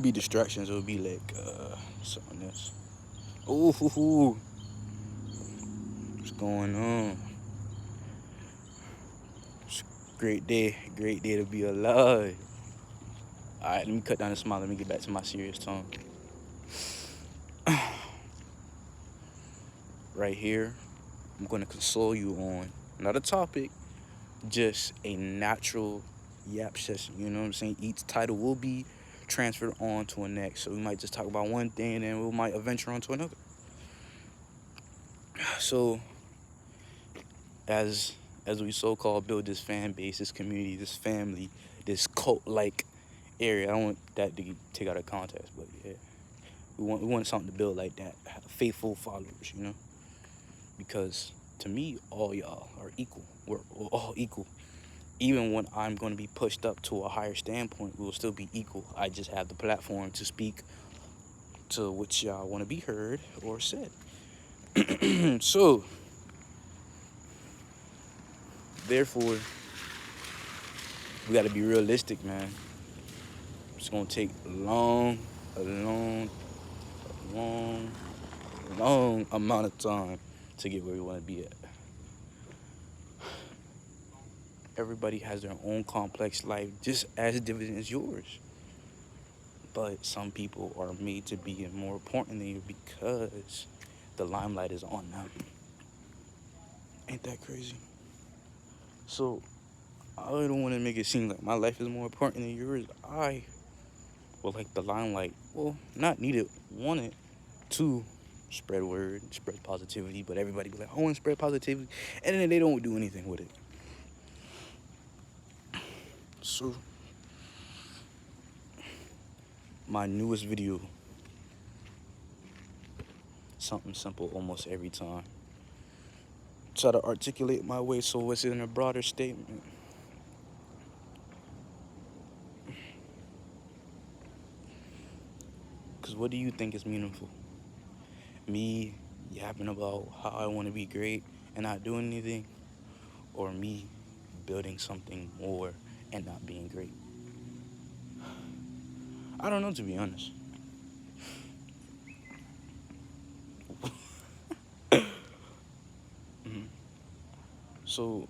Be distractions. It'll be like something else. Oh, hoo, hoo. What's going on? It's a great day to be alive. All right, let me cut down the smile. Let me get back to my serious tone. Right here, I'm gonna console you on not a topic, just a natural yap session. You know what I'm saying? Each title will be transferred on to a next. So we might just talk about one thing, and then we might adventure on to another. So as as we so-called build this fan base, this community, this family, this cult-like area. I don't want that to get take out of context, but yeah, we want something to build like that. Have faithful followers, you know, because to me, all y'all are equal. We're all equal. Even when I'm going to be pushed up to a higher standpoint, we will still be equal. I just have the platform to speak to which y'all want to be heard or said. So, therefore, we got to be realistic, man. It's gonna take a long, long amount of time to get where we want to be at. Everybody has their own complex life, just as different as yours. But some people are made to be more important than you because the limelight is on them. Ain't that crazy? So I don't want to make it seem like my life is more important than yours. I would like the limelight. Well, not need it, want it to spread word, spread positivity, but everybody be like, I want to spread positivity, and then they don't do anything with it. So my newest video, something simple almost every time. Try to articulate my way so it's in a broader statement. Because what do you think is meaningful? Me yapping about how I want to be great and not doing anything? Or me building something more and not being great? I don't know, to be honest. Mhm. So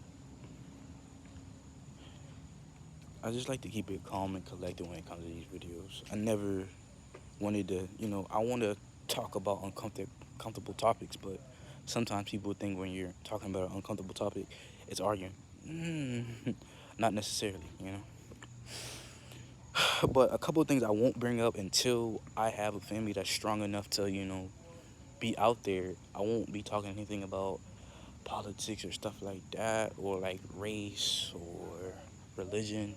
I just like to keep it calm and collected when it comes to these videos. I never wanted to, I want to talk about uncomfortable topics, but sometimes people think when you're talking about an uncomfortable topic, it's arguing. Mm, not necessarily, you know. But a couple of things I won't bring up until I have a family that's strong enough to, be out there. I won't be talking anything about politics or stuff like that, or like race or religion.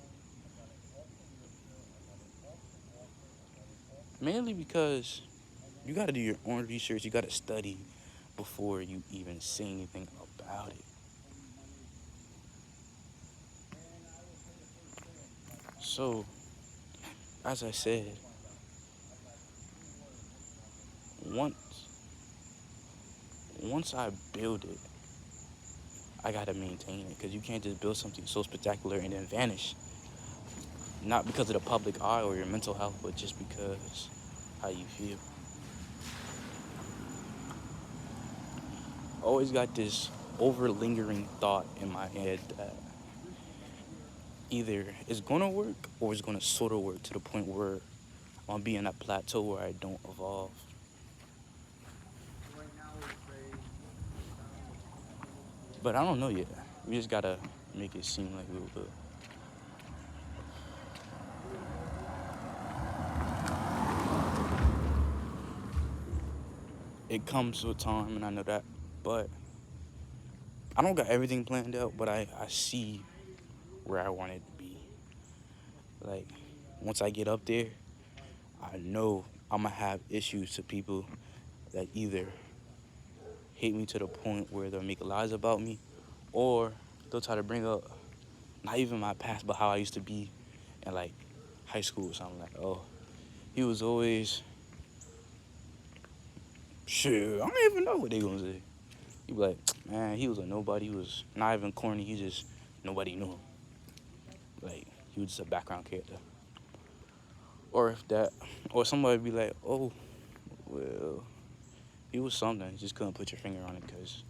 Mainly because you got to do your own research. You got to study before you even say anything about it. So, as I said, once once I build it, I gotta maintain it because you can't just build something so spectacular and then vanish. Not because of the public eye or your mental health, but just because how you feel. I always got this over lingering thought in my head that either it's gonna work or it's gonna sort of work to the point where I'm be in a plateau where I don't evolve. But I don't know yet. We just gotta make it seem like we will. It comes with time, and I know that. But I don't got everything planned out, but I see where I want it to be. Like, once I get up there, I know I'm gonna have issues to people that either hate me to the point where they'll make lies about me, or they'll try to bring up not even my past, but how I used to be in like high school or something. Like, oh, he was always shit. I don't even know what they gonna say. You be like, man, he was a nobody. He was not even corny. He just nobody knew him. Like he was just a background character. Or if that, or somebody be like, oh, well, he was something. You just couldn't put your finger on it because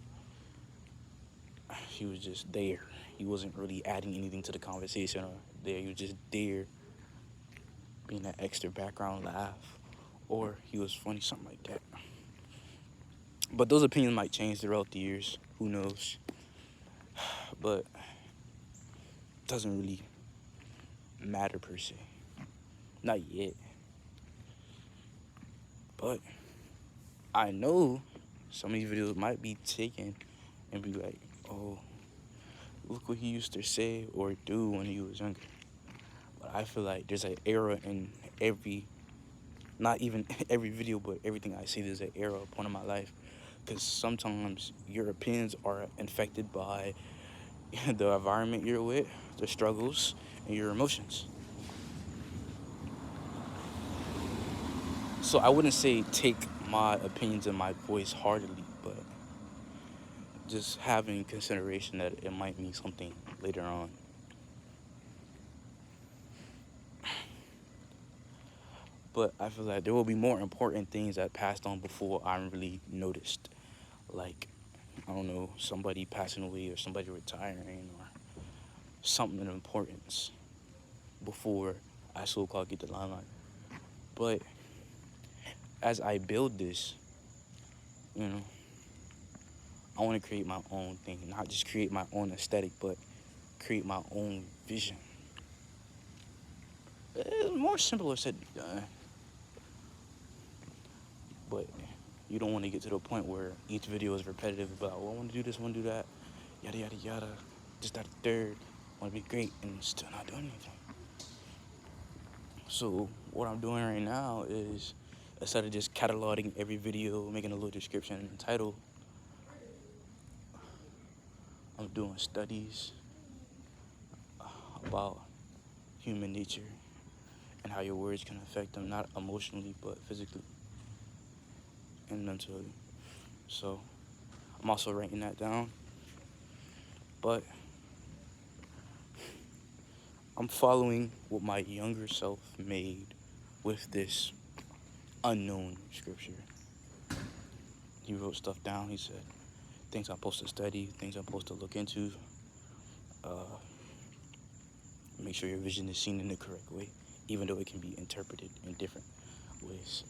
he was just there. He wasn't really adding anything to the conversation or there. He was just there being that extra background laugh. Or he was funny, something like that. But those opinions might change throughout the years. Who knows? But it doesn't really matter per se. Not yet. But I know some of these videos might be taken and be like, oh, look what he used to say or do when he was younger. But I feel like there's an era in every, not even every video, but everything I see, there's an era, a point in my life. Because sometimes your opinions are infected by the environment you're with, the struggles, and your emotions. So I wouldn't say take my opinions and my voice heartily, but just having consideration that it might mean something later on. But I feel like there will be more important things that passed on before I'm really noticed. Like, I don't know, somebody passing away or somebody retiring or something of importance before I so-called get the limelight. But as I build this, you know, I want to create my own thing, not just create my own aesthetic, but create my own vision. It's more simpler said than done, but you don't want to get to the point where each video is repetitive about, well, I want to do this, I want to do that, yada, yada, yada, just that third, I want to be great, and still not doing anything. So what I'm doing right now is, instead of just cataloging every video, making a little description and title, I'm doing studies about human nature and how your words can affect them, not emotionally, but physically and mentally. So I'm also writing that down. But I'm following what my younger self made with this unknown scripture. He wrote stuff down. He said things I'm supposed to study, things I'm supposed to look into. Uh, make sure your vision is seen in the correct way, even though it can be interpreted in different ways.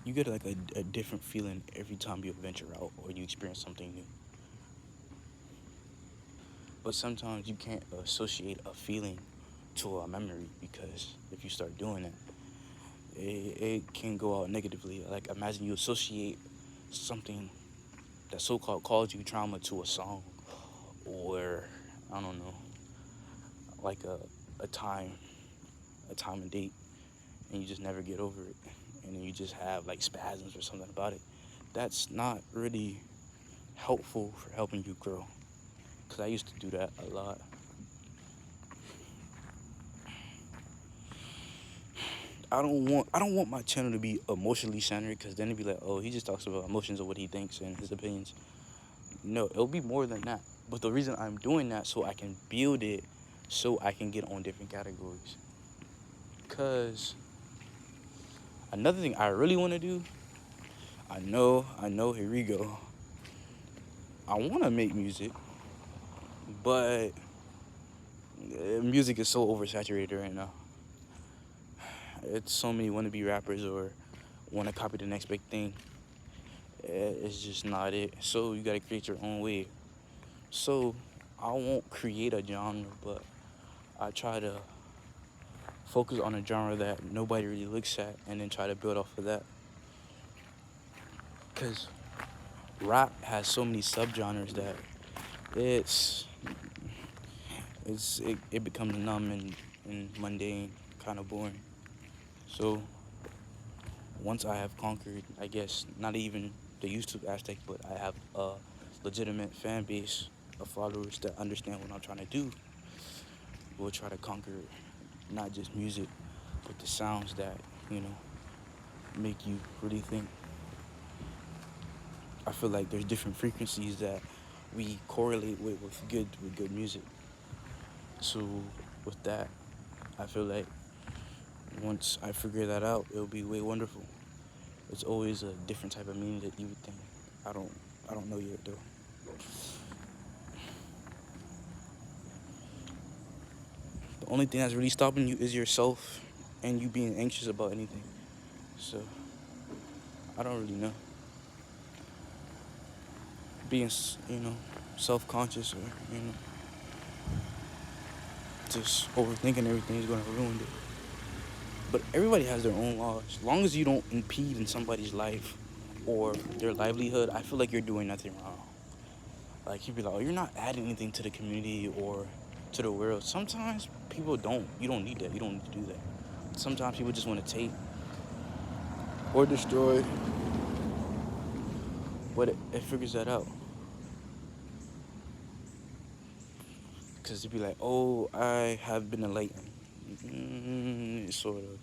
You get like a different feeling every time you venture out or you experience something new. But sometimes you can't associate a feeling to a memory, because if you start doing it, it can go out negatively. Like, imagine you associate something that so-called caused you trauma to a song, or I don't know, like a time, a time and date, and you just never get over it, and then you just have like spasms or something about it. That's not really helpful for helping you grow, because I used to do that a lot. I don't want my channel to be emotionally centered, because then it'd be like, oh, he just talks about emotions or what he thinks and his opinions. No, it'll be more than that. But the reason I'm doing that, so I can build it, so I can get on different categories. Cause another thing I really want to do, I know, here we go. I want to make music, but music is so oversaturated right now. It's so many wannabe rappers or want to copy the next big thing. It's just not it. So you gotta create your own way. So I won't create a genre, but I try to focus on a genre that nobody really looks at, and then try to build off of that. Cause rap has so many subgenres that it's it becomes numb and mundane, kind of boring. So once I have conquered, I guess, not even the YouTube aspect, but I have a legitimate fan base of followers that understand what I'm trying to do, we'll try to conquer not just music, but the sounds that, you know, make you really think. I feel like there's different frequencies that we correlate with good music. So with that, I feel like once I figure that out, it'll be way wonderful. It's always a different type of meaning that you would think. I don't I don't know yet though. The only thing that's really stopping you is yourself and you being anxious about anything. So I don't really know. Being self-conscious or just overthinking everything is gonna ruin it. But everybody has their own laws. As long as you don't impede in somebody's life or their livelihood, I feel like you're doing nothing wrong. Like you'd be like, oh, you're not adding anything to the community or to the world. Sometimes people don't. You don't need that. You don't need to do that. Sometimes people just want to take or destroy. But it figures that out. Because you'd be like, oh, I have been enlightened. Sort of.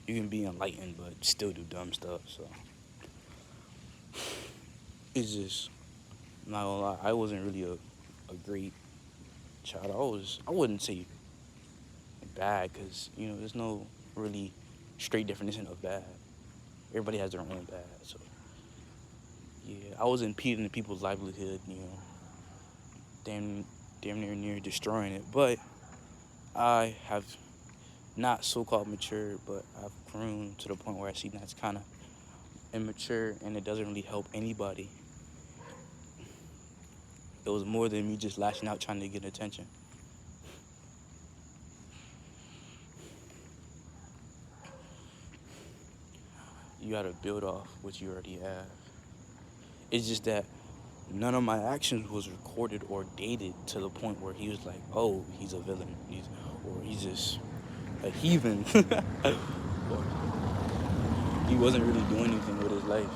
You can be enlightened, but still do dumb stuff. So it's just, not gonna lie, I wasn't really a great child. I wouldn't say bad, because there's no really straight definition of bad. Everybody has their own bad. So yeah, I was impeding people's livelihood, damn near destroying it. But I have not so-called matured, but I've grown to the point where I see that's kind of immature and it doesn't really help anybody. It was more than me just lashing out trying to get attention. You gotta build off what you already have. It's just that none of my actions was recorded or dated to the point where he was like, oh, he's a villain, or he's just a heathen, or he wasn't really doing anything with his life.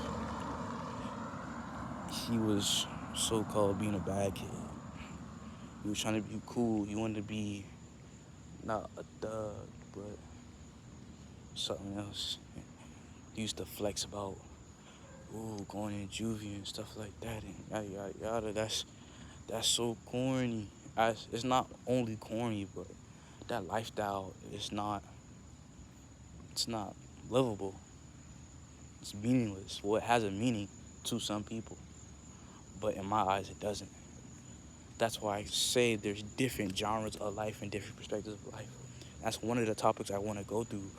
He was so-called being a bad kid. He was trying to be cool. He wanted to be not a thug, but something else. He used to flex about, ooh, going in juvie and stuff like that, and yada yada yada. That's so corny. It's not only corny, but that lifestyle it's not livable. It's meaningless. Well, it has a meaning to some people, but in my eyes, it doesn't. That's why I say there's different genres of life and different perspectives of life. That's one of the topics I want to go through,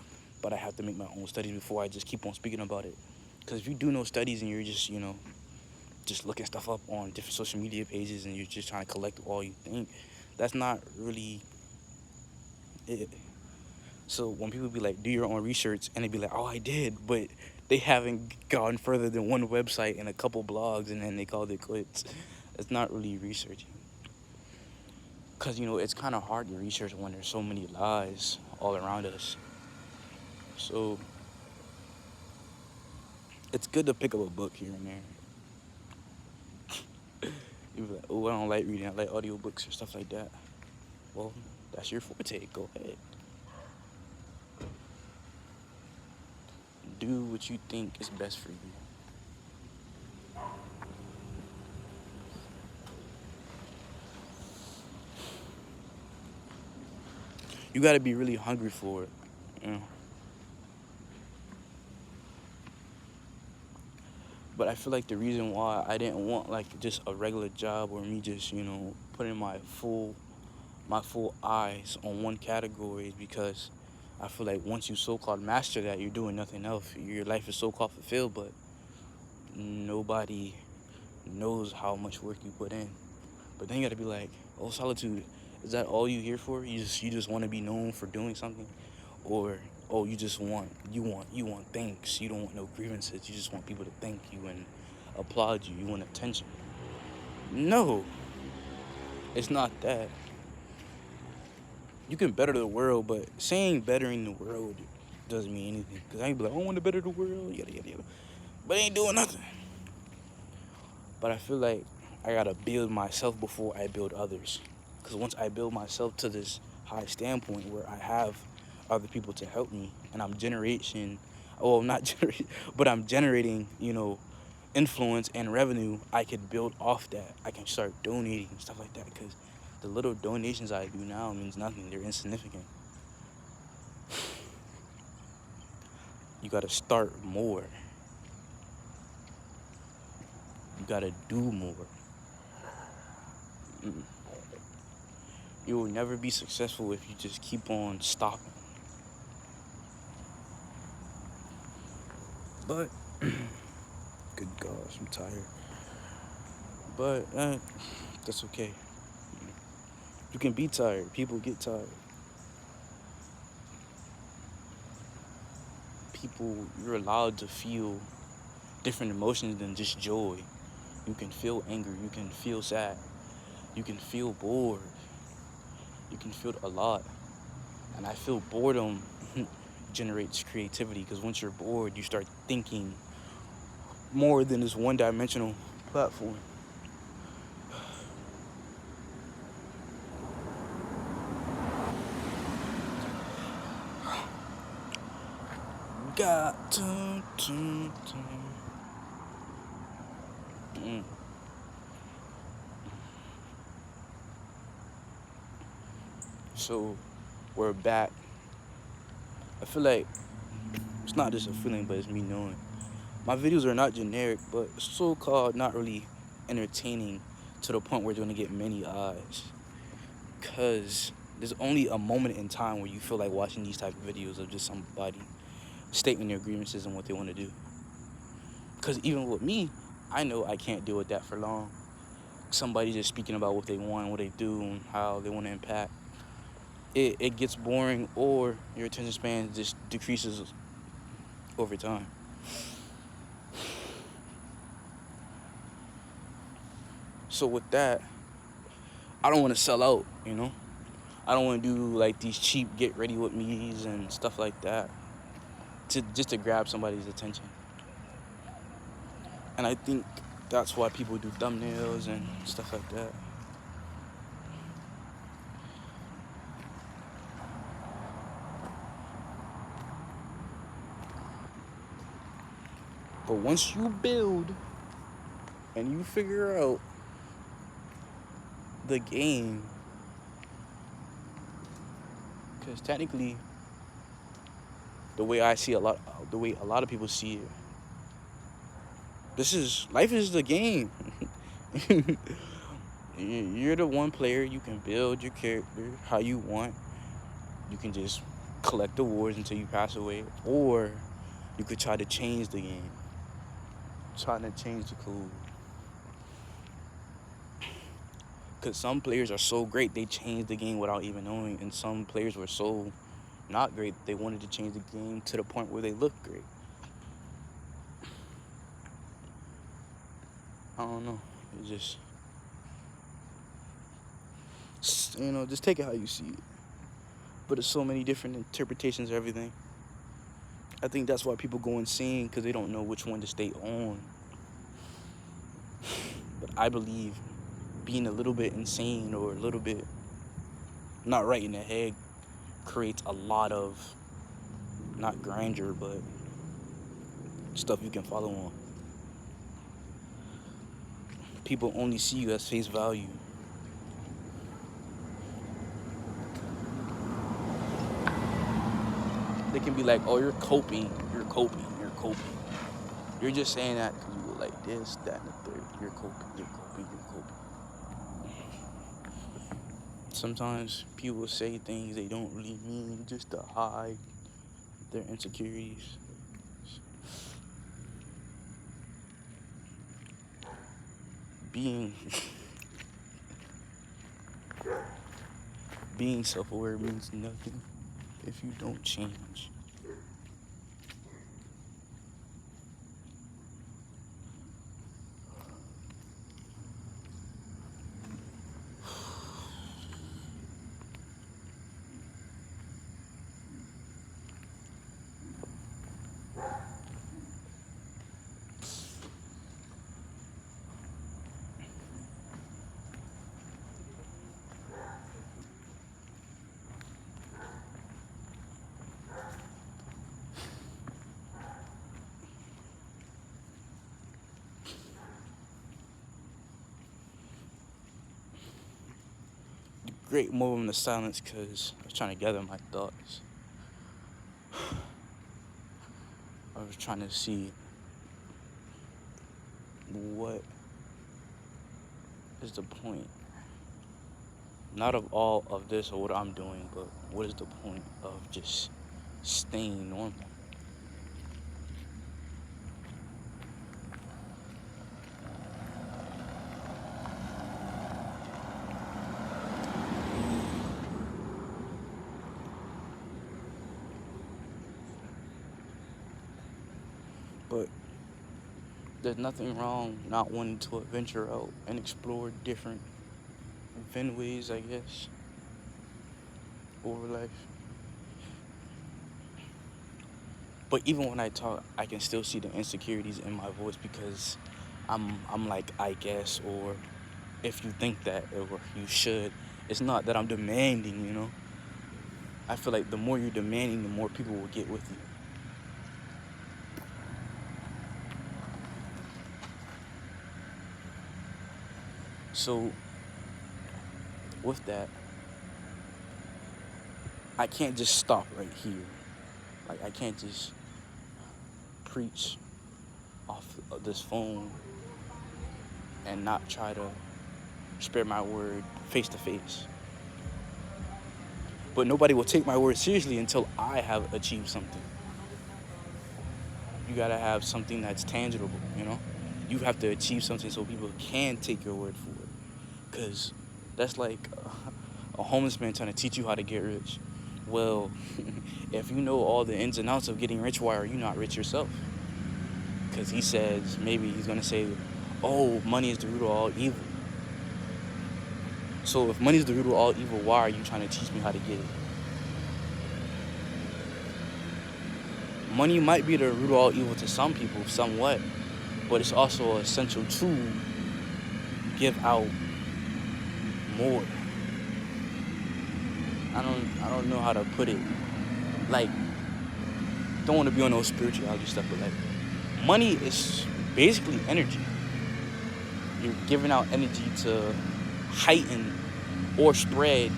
but I have to make my own studies before I just keep on speaking about it. Because if you do no studies and you're just, just looking stuff up on different social media pages and you're just trying to collect all you think, that's not really it. So when people be like, do your own research, and they be like, oh, I did, but they haven't gone further than one website and a couple blogs, and then they called it quits. It's not really researching. Because, it's kind of hard to research when there's so many lies all around us. So it's good to pick up a book here and there. You be like, oh, I don't like reading. I like audiobooks or stuff like that. Well, that's your forte. Go ahead. Do what you think is best for you. You got to be really hungry for it. But I feel like the reason why I didn't want like just a regular job or me just, putting my full eyes on one category is because I feel like once you so-called master that, you're doing nothing else. Your life is so-called fulfilled, but nobody knows how much work you put in. But then you gotta be like, oh, Solitude, is that all you here for? You just want to be known for doing something, or oh, you want thanks. You don't want no grievances. You just want people to thank you and applaud you. You want attention. No, it's not that. You can better the world, but saying bettering the world doesn't mean anything. Cause I ain't be like, I want to better the world, yada yada yada, but I ain't doing nothing. But I feel like I gotta build myself before I build others. Because once I build myself to this high standpoint where I have other people to help me, and well, not generate, but I'm generating, influence and revenue. I could build off that. I can start donating and stuff like that because the little donations I do now means nothing. They're insignificant. You gotta start more. You gotta do more. Mm. You will never be successful if you just keep on stopping. But, good gosh, I'm tired. But that's okay. You can be tired. People get tired. You're allowed to feel different emotions than just joy. You can feel anger. You can feel sad. You can feel bored. You can feel a lot. And I feel boredom generates creativity because once you're bored, you start thinking more than this one-dimensional platform. Got to. Mm. So we're back. I feel like it's not just a feeling, but it's me knowing. My videos are not generic, but so-called not really entertaining to the point where they're gonna get many eyes. Cause there's only a moment in time where you feel like watching these type of videos of just somebody stating their grievances and what they want to do. Cause even with me, I know I can't deal with that for long. Somebody just speaking about what they want, what they do, and how they want to impact. It gets boring, or your attention span just decreases over time. So with that, I don't want to sell out, I don't want to do like these cheap get ready with me's and stuff like that just to grab somebody's attention. And I think that's why people do thumbnails and stuff like that. But once you build and you figure out the game, because technically the way a lot of people see it, life is the game. You're the one player. You can build your character how you want. You can just collect awards until you pass away, or you could try to change the game, trying to change the code. Because some players are so great they changed the game without even knowing, and some players were so not great they wanted to change the game to the point where they look great. I don't know. It just just take it how you see it. But there's so many different interpretations of everything. I think that's why people go insane, because they don't know which one to stay on. But I believe being a little bit insane or a little bit not right in the head creates a lot of, not grandeur, but stuff you can follow on. People only see you as face value. They can be like, oh, you're coping. You're just saying that because you were like this, that, and the third. You're coping. Sometimes people say things they don't really mean just to hide their insecurities. Being being self-aware means nothing if you don't change. great moment of silence because I was trying to gather my thoughts. I was trying to see what is the point, not of all of this or what I'm doing, but what is the point of just staying normal? But there's nothing wrong not wanting to venture out and explore different venues, I guess, over life. But even when I talk, I can still see the insecurities in my voice because I'm like, I guess, or if you think that, or you should. It's not that I'm demanding, you know. I feel like the more you're demanding, the more people will get with you. So with that, I can't just stop right here. Like I can't just preach off of this phone and not try to spread my word face to face. But nobody will take my word seriously until I have achieved something. You gotta have something that's tangible, you know? You have to achieve something so people can take your word for it. Because that's like a homeless man trying to teach you how to get rich. Well, if you know all the ins and outs of getting rich, why are you not rich yourself? Because he says, maybe he's going to say, oh, money is the root of all evil. So if money is the root of all evil, why are you trying to teach me how to get it? Money might be the root of all evil to some people, somewhat, but it's also essential to give out more. I don't know how to put it. Like, don't want to be on no spirituality stuff, but like, money is basically energy. You're giving out energy to heighten or spread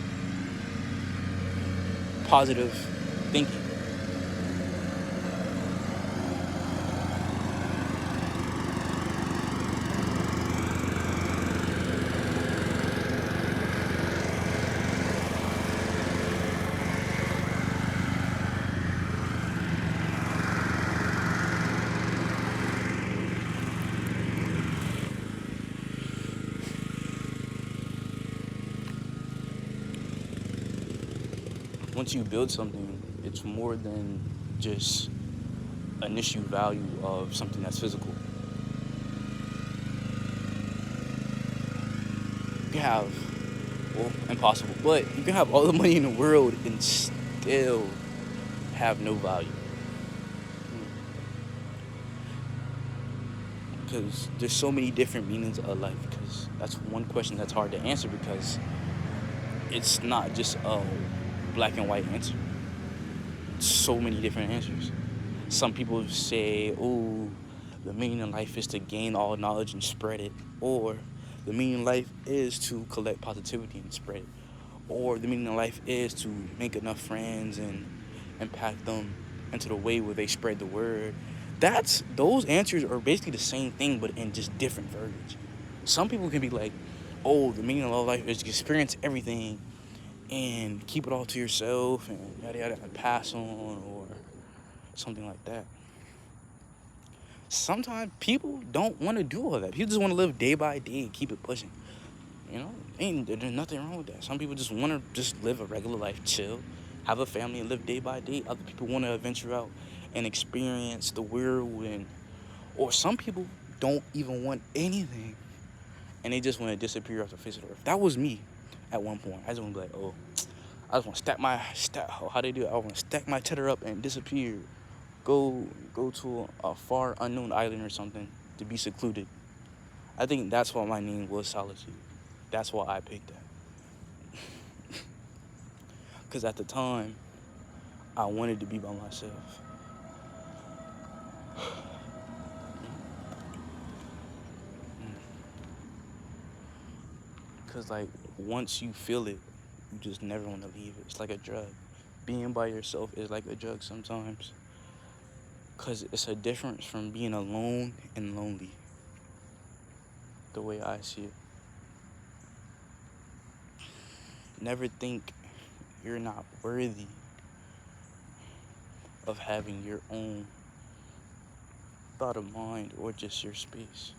positive thinking. Once you build something, it's more than just an issue value of something that's physical. You can have, well, impossible, but you can have all the money in the world and still have no value. Because there's so many different meanings of life. Because that's one question that's hard to answer because it's not just a black and white answer. So many different answers. Some people say, oh, the meaning of life is to gain all knowledge and spread it. Or the meaning of life is to collect positivity and spread it. Or the meaning of life is to make enough friends and impact them into the way where they spread the word. Those answers are basically the same thing, but in just different verbiage. Some people can be like, oh, the meaning of life is to experience everything and keep it all to yourself and yada yada and pass on or something like that. Sometimes people don't want to do all that. People just want to live day by day and keep it pushing. You know, there's nothing wrong with that. Some people just want to just live a regular life, chill, have a family, and live day by day. Other people want to venture out and experience the whirlwind. Or some people don't even want anything, and they just want to disappear off the face of the earth. That was me at one point. I just want to be like, oh, I just want to how they do it. I want to stack my cheddar up and disappear. Go to a far unknown island or something to be secluded. I think that's why my name was Solitude. That's why I picked that. Because at the time, I wanted to be by myself. Because, like, once you feel it, You just never want to leave it. It's like a drug. Being by yourself is like a drug sometimes. Because it's a difference from being alone and lonely, the way I see it. Never think you're not worthy of having your own thought of mind or just your space.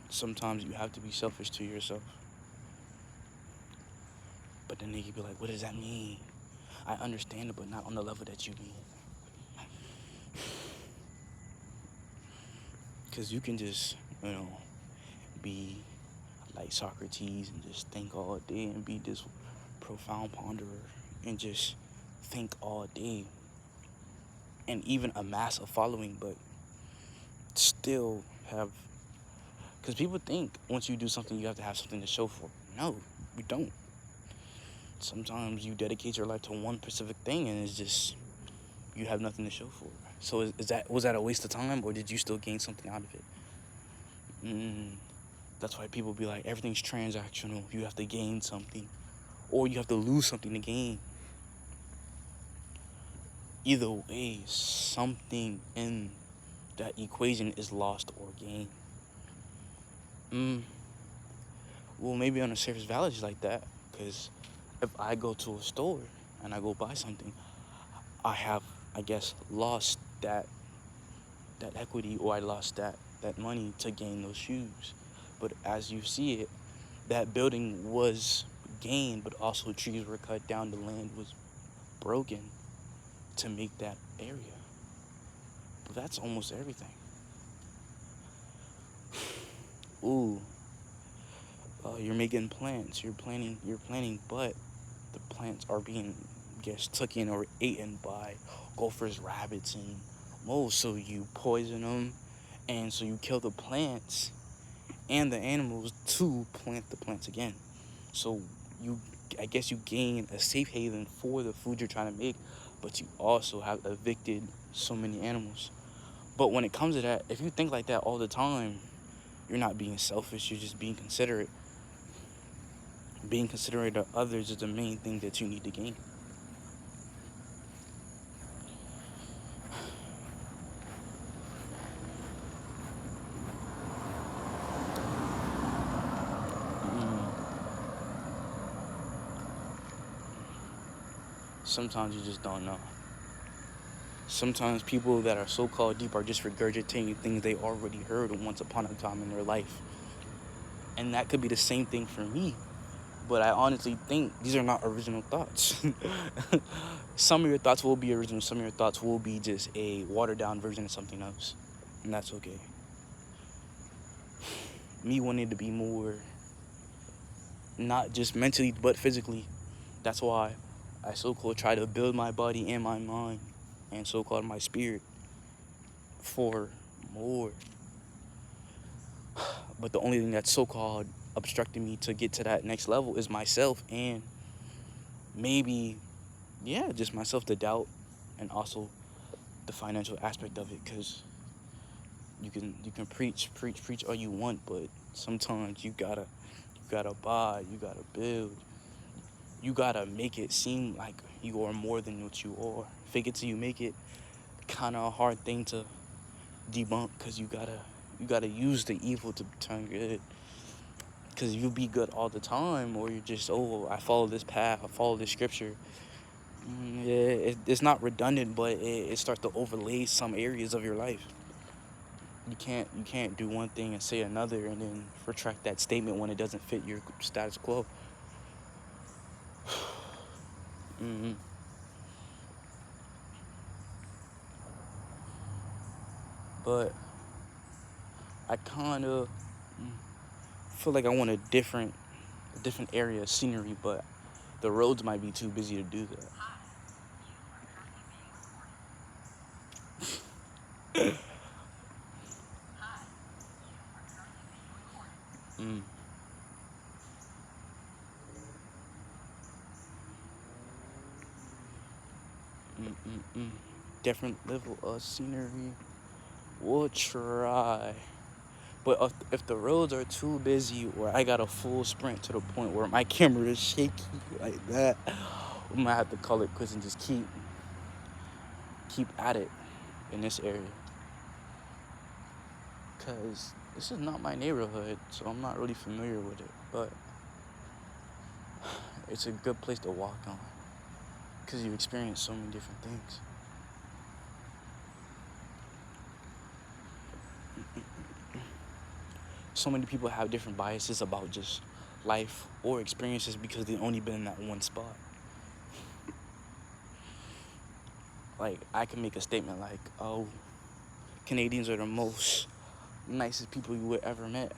Sometimes you have to be selfish to yourself. But then they could be like, what does that mean? I understand it, but not on the level that you mean. Because you can just, be like Socrates and just think all day and be this profound ponderer and just think all day and even amass a following, but still have. Because people think once you do something, you have to have something to show for it. No, you don't. Sometimes you dedicate your life to one specific thing and it's just, you have nothing to show for it. So was that a waste of time, or did you still gain something out of it? That's why people be like, everything's transactional. You have to gain something, or you have to lose something to gain. Either way, something in that equation is lost or gained. Well, maybe on a surface value is like that, because if I go to a store and I go buy something, I have, I guess, lost that equity, or I lost that money to gain those shoes. But as you see it, that building was gained, but also trees were cut down, the land was broken to make that area. But that's almost everything. Ooh, you're making plants, you're planting, but the plants are being, I guess, taken or eaten by gophers, rabbits, and moles. So you poison them, and so you kill the plants and the animals to plant the plants again. So you, I guess, you gain a safe haven for the food you're trying to make, but you also have evicted so many animals. But when it comes to that, if you think like that all the time, you're not being selfish, you're just being considerate. Being considerate of others is the main thing that you need to gain. Sometimes you just don't know. Sometimes people that are so-called deep are just regurgitating things they already heard once upon a time in their life. And that could be the same thing for me. But I honestly think these are not original thoughts. Some of your thoughts will be original. Some of your thoughts will be just a watered-down version of something else. And that's okay. Me wanting to be more, not just mentally, but physically. That's why I so-called try to build my body and my mind and so-called my spirit for more. But the only thing that's so-called obstructing me to get to that next level is myself, and maybe, yeah, just myself, the doubt, and also the financial aspect of it. Because you can preach all you want, but sometimes you gotta buy, you gotta build, you gotta make it seem like you are more than what you are. Fake it till you make it. Kind of a hard thing to debunk, because you gotta use the evil to turn good. Because you'll be good all the time, or you're just, oh, I follow this path, I follow this scripture. It's not redundant, but it starts to overlay some areas of your life. You can't do one thing and say another, and then retract that statement when it doesn't fit your status quo. hmm But I kind of feel like I want a different area of scenery, but the roads might be too busy to do that. Mm, mm, mm, mm. Different level of scenery. We'll try. But if the roads are too busy, or I got a full sprint to the point where my camera is shaky like that, I'm gonna have to call it quits and just keep at it in this area. Cause this is not my neighborhood, so I'm not really familiar with it. But it's a good place to walk on, cause you experience so many different things. So many people have different biases about just life or experiences because they've only been in that one spot. Like, I can make a statement like, oh, Canadians are the most nicest people you would ever met.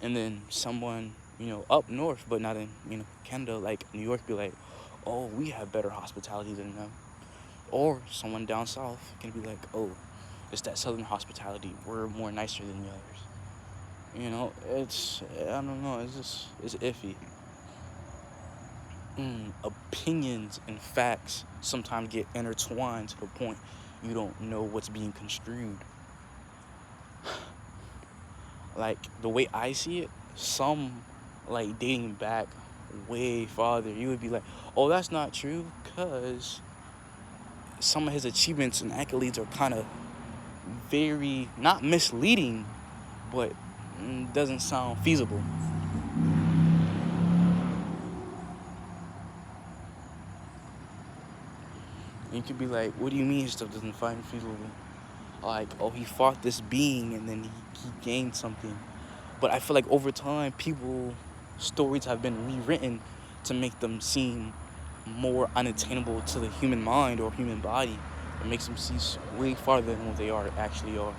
And then someone, up north, but not in, Canada, like New York, be like, oh, we have better hospitality than them. Or someone down south can be like, oh, it's that southern hospitality. We're more nicer than the others. I don't know, it's iffy. Opinions and facts sometimes get intertwined to the point you don't know what's being construed. Like, the way I see it, some, like, dating back way farther, you would be like, oh, that's not true, because some of his achievements and accolades are kind of very, not misleading, but doesn't sound feasible. And you could be like, what do you mean stuff doesn't find feasible? Like, oh, he fought this being and then he gained something. But I feel like over time, stories have been rewritten to make them seem more unattainable to the human mind or human body. It makes them see way farther than what they actually are.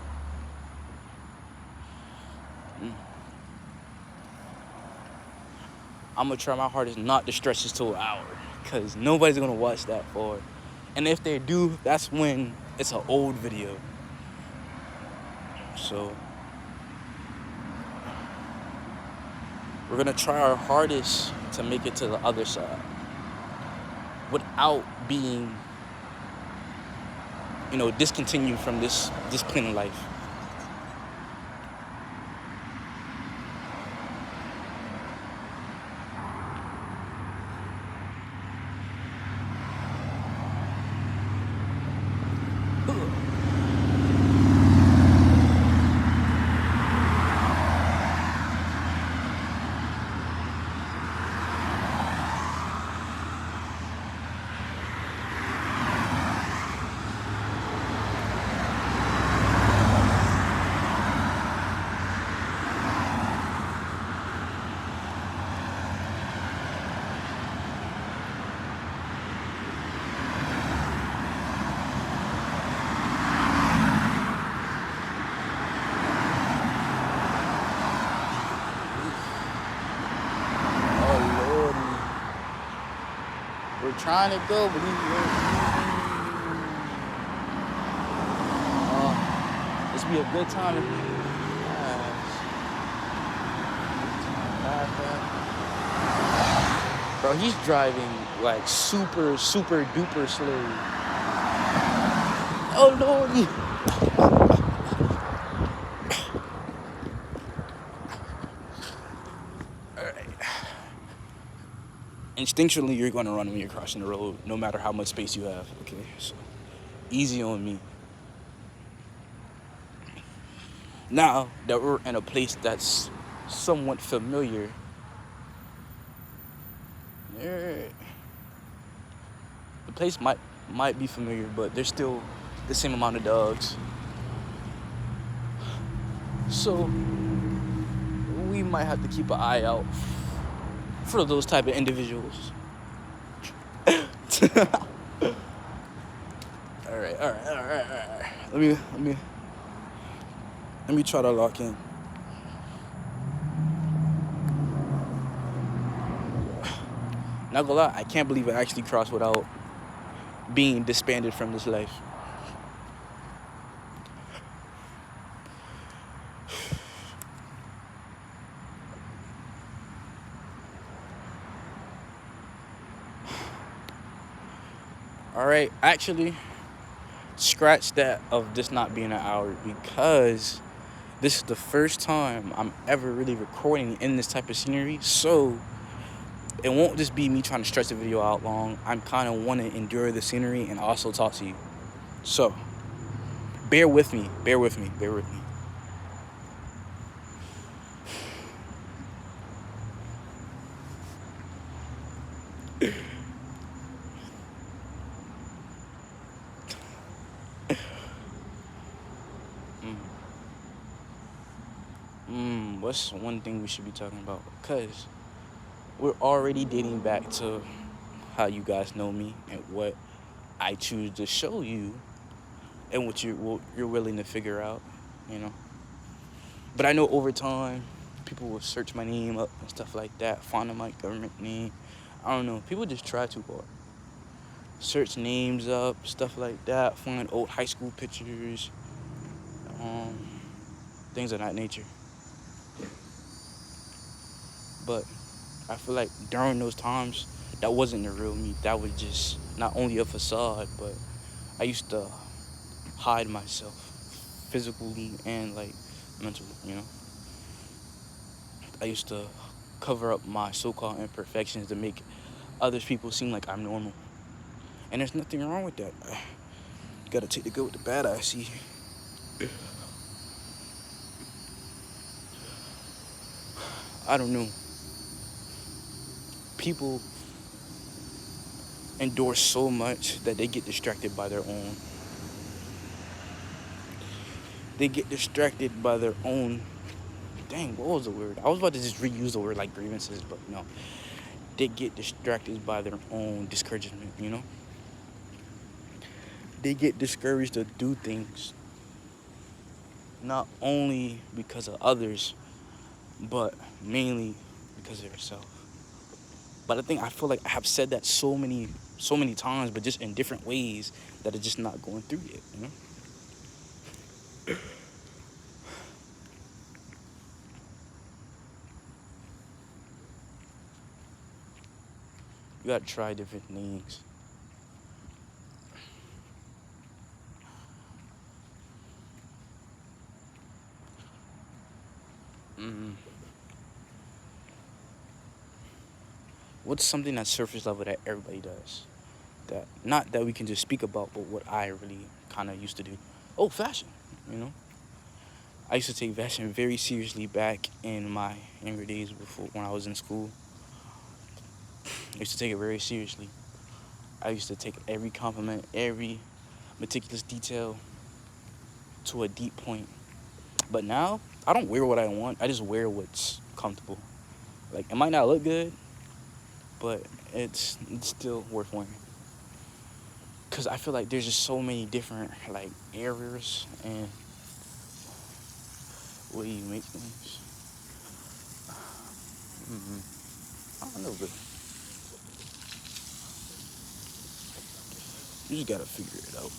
I'm gonna try my hardest not to stretch this to an hour, because nobody's gonna watch that far. And if they do, that's when it's an old video. So we're gonna try our hardest to make it to the other side without being, discontinued from this plane of life. We're trying to go, but this be a good time. Bro, he's driving like super, super duper slow. Oh lordy. Instinctually, you're going to run when you're crossing the road, no matter how much space you have. Okay, so easy on me. Now that we're in a place that's somewhat familiar, the place might be familiar, but there's still the same amount of dogs. So we might have to keep an eye out for those type of individuals. All right. Let me try to lock in. Not gonna lie, I can't believe I actually crossed without being disbanded from this life. All right, actually, scratch that of this not being an hour, because This is the first time I'm ever really recording in this type of scenery, so it won't just be me trying to stretch the video out long. I'm kind of want to endure the scenery and also talk to you. So, bear with me, bear with me, bear with me. What's one thing we should be talking about? Because we're already dating back to how you guys know me and what I choose to show you and what you're willing to figure out, you know. But I know over time, people will search my name up and stuff like that, find my government name. I don't know. People just try too hard. Search names up, stuff like that, find old high school pictures, um, things of that nature. But I feel like during those times, that wasn't the real me. That was just not only a facade, but I used to hide myself physically and like mentally, you know. I used to cover up my so-called imperfections to make others people seem like I'm normal. And there's nothing wrong with that. You gotta take the good with the bad, I see. I don't know. People endure so much that they get distracted by their own. They get distracted by their own. Dang, what was the word? I was about to just reuse the word like grievances, but no. They get distracted by their own discouragement, you know? They get discouraged to do things not only because of others, but mainly because of yourself. But I feel like I have said that so many times, but just in different ways that are just not going through yet, you know? You gotta try different things. Mm. What's something that's surface level that everybody does? That not that we can just speak about, but what I really kind of used to do. Oh, fashion, you know? I used to take fashion very seriously back in my younger days before when I was in school. I used to take it very seriously. I used to take every compliment, every meticulous detail to a deep point. But now, I don't wear what I want. I just wear what's comfortable. Like, it might not look good, but it's still worth wearing. Because I feel like there's just so many different, like, areas and way you make things. I don't know, but you just gotta figure it out.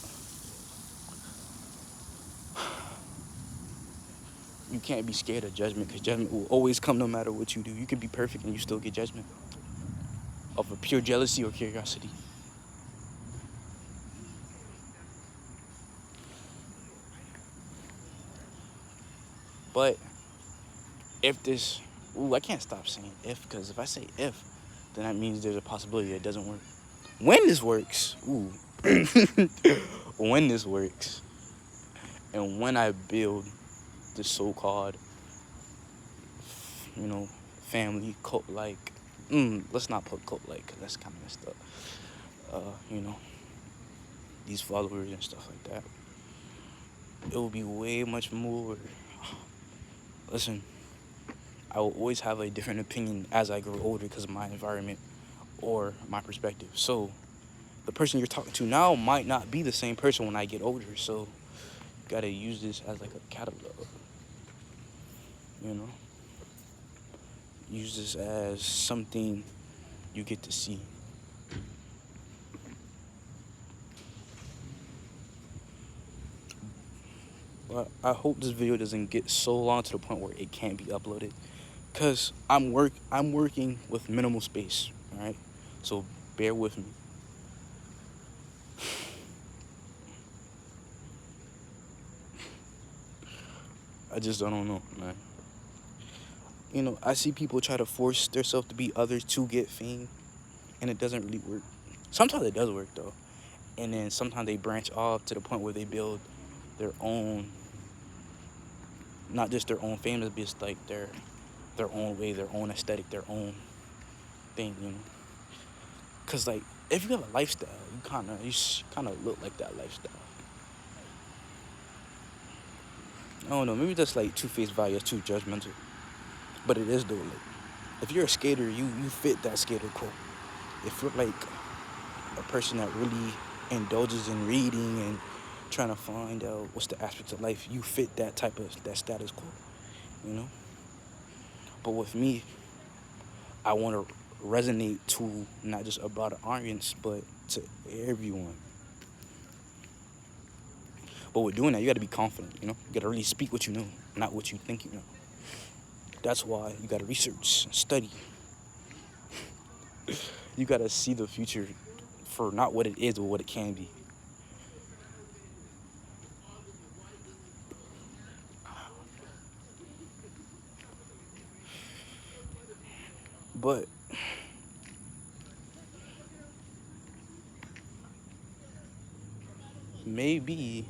You can't be scared of judgment because judgment will always come no matter what you do. You can be perfect and you still get judgment of a pure jealousy or curiosity. But if this, I can't stop saying if because if I say if, then that means there's a possibility it doesn't work. When this works, when this works, and when I build the so-called, you know, family cult-like, let's not put cult-like because that's kind of messed up. You know, these followers and stuff like that. It will be way much more. Listen, I will always have a different opinion as I grow older because of my environment or my perspective. So the person you're talking to now might not be the same person when I get older. So you gotta use this as like a catalog, you know? Use this as something you get to see. But I hope this video doesn't get so long to the point where it can't be uploaded. Cause I'm working with minimal space, alright? So bear with me. I just don't know, man. I see people try to force themselves to be others to get fame, and it doesn't really work. Sometimes it does work though, and then sometimes they branch off to the point where they build their own, not just their own fame, but just like their own way, their own aesthetic, their own thing. Cause like if you have a lifestyle, you kind of look like that lifestyle. I don't know, maybe that's like two face value, too judgmental, but it is though. Like if you're a skater, you fit that skater quote. If you're like a person that really indulges in reading and trying to find out what's the aspects of life, you fit that status quo, you know. But with me, I want to resonate to not just a broader audience, but to everyone. But with doing that, you got to be confident. You got to really speak what you know, not what you think you know. That's why you got to research, study. You got to see the future for not what it is, but what it can be. But maybe,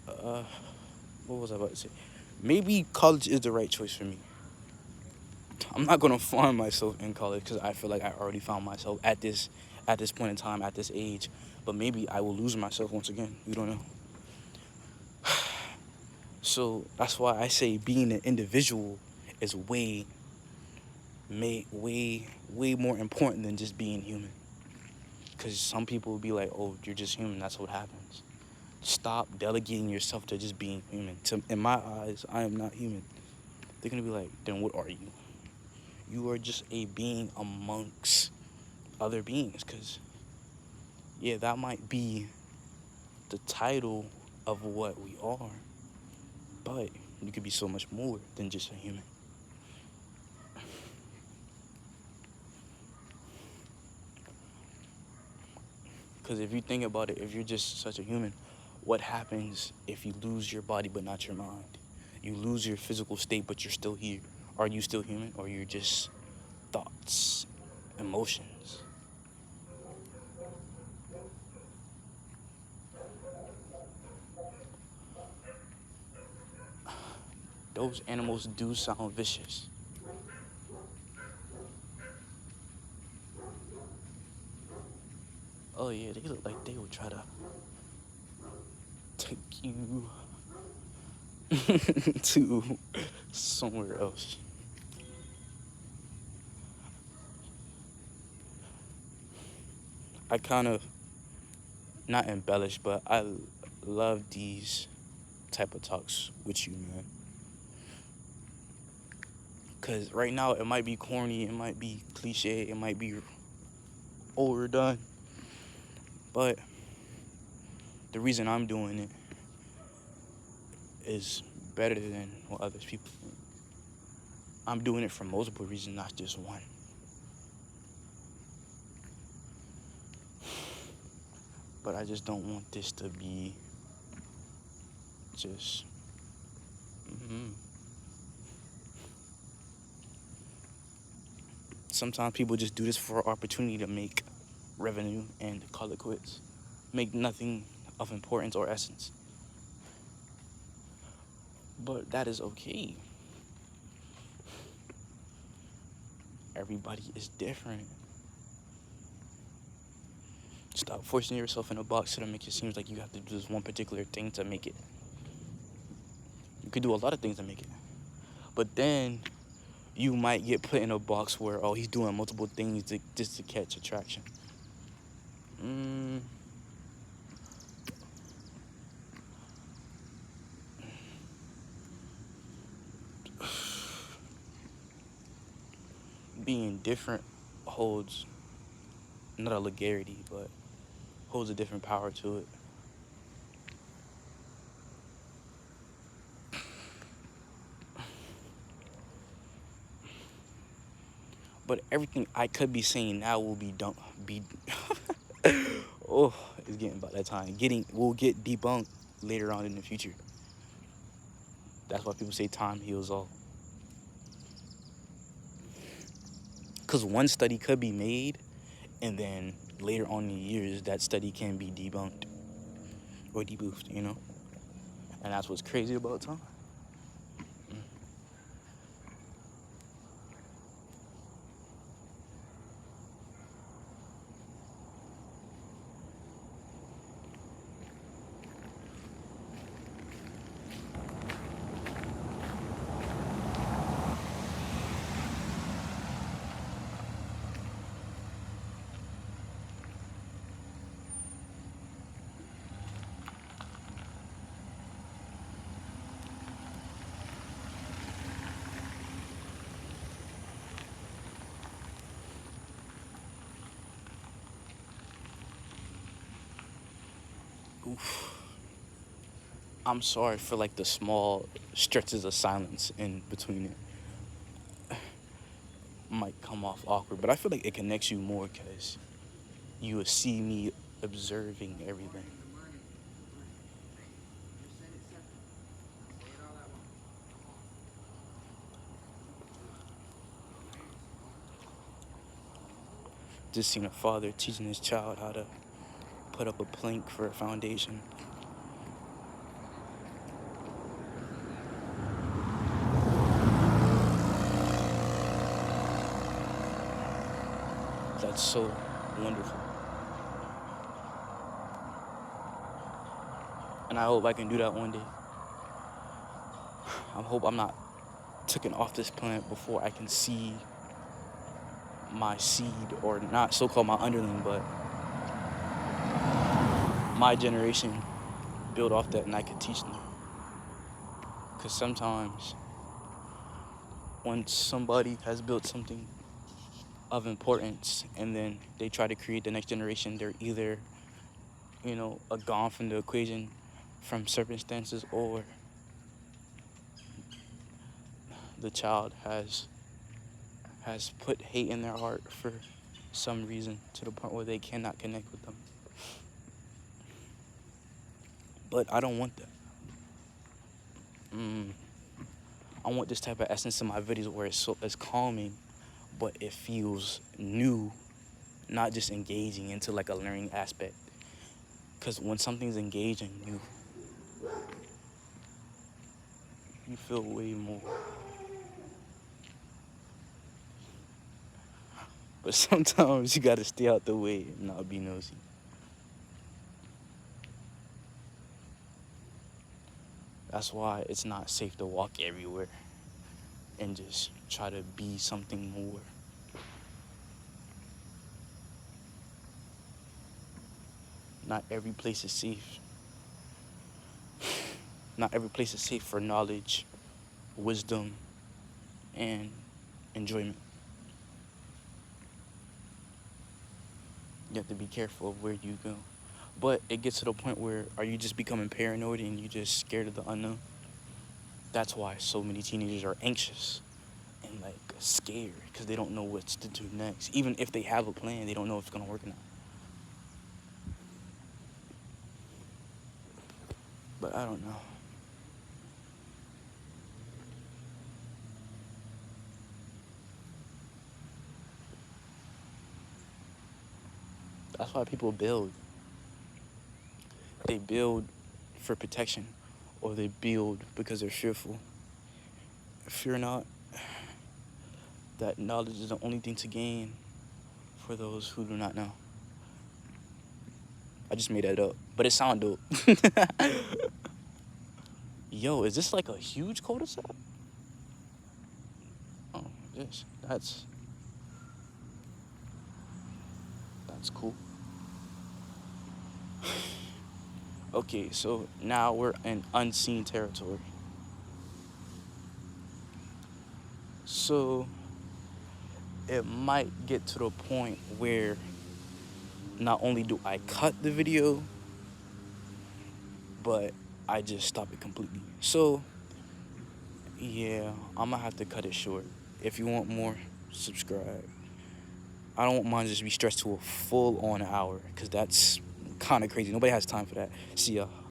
uh, what was I about to say? Maybe college is the right choice for me. I'm not gonna find myself in college because I feel like I already found myself at this point in time, at this age. But maybe I will lose myself once again. You don't know. So that's why I say being an individual is way more important than just being human. Because some people will be like, "Oh, you're just human. That's what happens." Stop delegating yourself to just being human. In my eyes, I am not human. They're gonna be like, "Then what are you?" You are just a being amongst other beings. Because yeah, that might be the title of what we are, but you could be so much more than just a human. Because if you think about it, if you're just such a human, what happens if you lose your body but not your mind? You lose your physical state but you're still here. Are you still human, or you're just thoughts, emotions? Those animals do sound vicious. Oh yeah, they look like they would try to take you to somewhere else. I kind of not embellish, but I love these type of talks with you, man. Cause right now it might be corny, it might be cliche, it might be overdone, but the reason I'm doing it is better than what others people think. I'm doing it for multiple reasons, not just one. But I just don't want this to be just. Mm-hmm. Sometimes people just do this for opportunity to make revenue and call it quits. Make nothing of importance or essence. But that is okay. Everybody is different. Stop forcing yourself in a box to make it seem like you have to do this one particular thing to make it. You could do a lot of things to make it. But then you might get put in a box where, oh, he's doing multiple things just to catch attraction. Mm, being different holds not a legality, but holds a different power to it. But everything I could be saying now will be done. Be Oh, it's getting about that time. Will get debunked later on in the future. That's why people say time heals all. Because one study could be made, and then later on in the years, that study can be debunked or debuffed, you know? And that's what's crazy about time. Oof. I'm sorry for like the small stretches of silence in between it. Might come off awkward, but I feel like it connects you more because you will see me observing everything. Just seen a father teaching his child how to put up a plank for a foundation. That's so wonderful. And I hope I can do that one day. I hope I'm not taken off this planet before I can see my seed, or not so-called my underling, but my generation build off that, and I could teach them. Because sometimes when somebody has built something of importance and then they try to create the next generation, they're either, gone from the equation from circumstances, or the child has put hate in their heart for some reason to the point where they cannot connect with them. But I don't want that. I want this type of essence in my videos where it's calming, but it feels new, not just engaging into like a learning aspect. Because when something's engaging, you feel way more. But sometimes you gotta stay out the way and not be nosy. That's why it's not safe to walk everywhere and just try to be something more. Not every place is safe. Not every place is safe for knowledge, wisdom, and enjoyment. You have to be careful of where you go. But it gets to the point where, are you just becoming paranoid and you just scared of the unknown? That's why so many teenagers are anxious and like scared, because they don't know what to do next. Even if they have a plan, they don't know if it's gonna work or not. But I don't know. That's why people build. They build for protection, or they build because they're fearful. Fear not, that knowledge is the only thing to gain for those who do not know. I just made that up, but it sounded dope. Yo, is this like a huge cul-de-sac? Oh, yes, that's cool. Okay, so now we're in unseen territory. So it might get to the point where not only do I cut the video, but I just stop it completely. So yeah, I'm gonna have to cut it short. If you want more, subscribe. I don't want mine to just be stretched to a full on hour, because that's kind of crazy. Nobody has time for that. See ya.